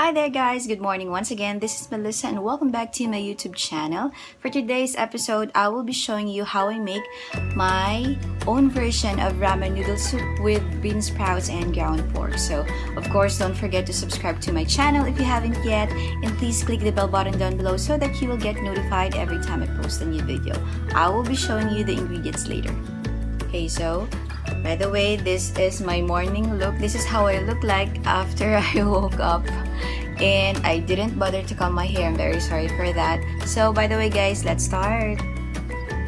Hi there guys, good morning once again. This is Melissa and welcome back to my YouTube channel. For today's episode, I will be showing you how I make my own version of ramen noodle soup with bean sprouts and ground pork. So, of course, don't forget to subscribe to my channel if you haven't yet, and please click the bell button down below so that you will get notified every time I post a new video. I will be showing you the ingredients later. Okay, so by the way, this is my morning look. This is how I look like after I woke up. And I didn't bother to comb my hair. I'm very sorry for that. So, by the way guys, let's start.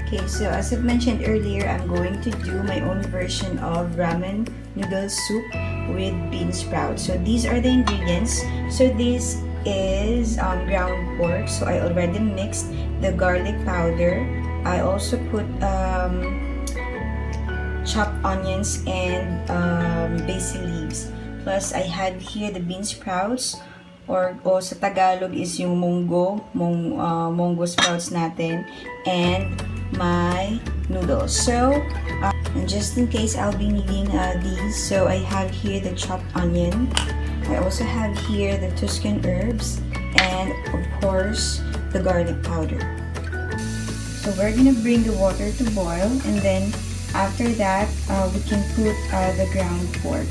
Okay, so as I've mentioned earlier, I'm going to do my own version of ramen noodle soup with bean sprouts. So, these are the ingredients. So, this is ground pork. So, I already mixed the garlic powder. I also put chopped onions and basil leaves. Plus, I had here the bean sprouts, or sa Tagalog is yung munggo sprouts natin, and my noodles. So, and just in case I'll be needing these, so I have here the chopped onion. I also have here the Tuscan herbs, and of course, the garlic powder. So, we're gonna bring the water to boil, and then after that, we can put the ground pork.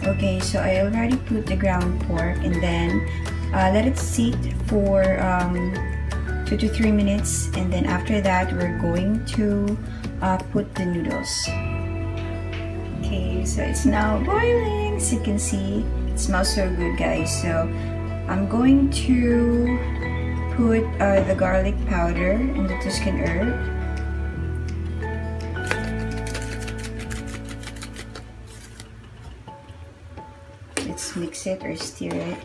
Okay, so I already put the ground pork, and then let it sit for 2 to 3 minutes, and then after that, we're going to put the noodles. Okay, so it's now boiling. As you can see, it smells so good, guys. So I'm going to put the garlic powder and the Tuscan herb. Let's mix it or stir it.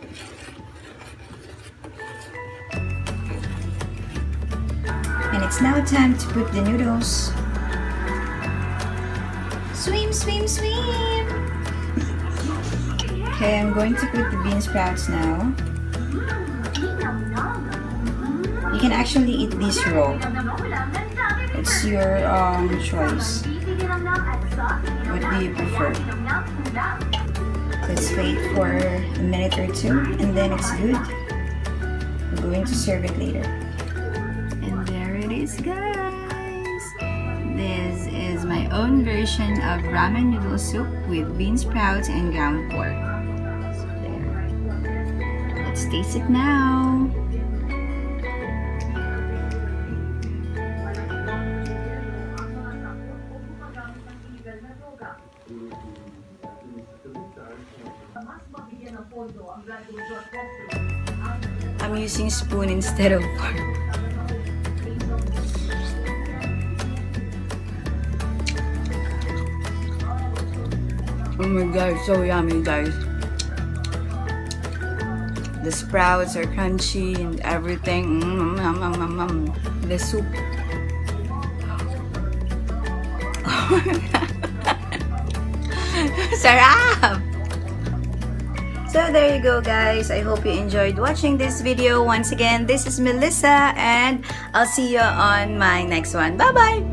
And it's now time to put the noodles. Swim, swim, swim! Okay, I'm going to put the bean sprouts now. You can actually eat this raw. It's your choice. What do you prefer? Let's wait for a minute or two, and then it's good. I'm going to serve it later. And there it is, guys. This is my own version of ramen noodle soup with bean sprouts and ground pork. So there. Let's taste it now. I'm using spoon instead of fork. Oh my god, so yummy, guys. The sprouts are crunchy and everything. The soup. Oh my god. Sarap! So there you go, guys. I hope you enjoyed watching this video. Once again, this is Melissa, and I'll see you on my next one. Bye-bye!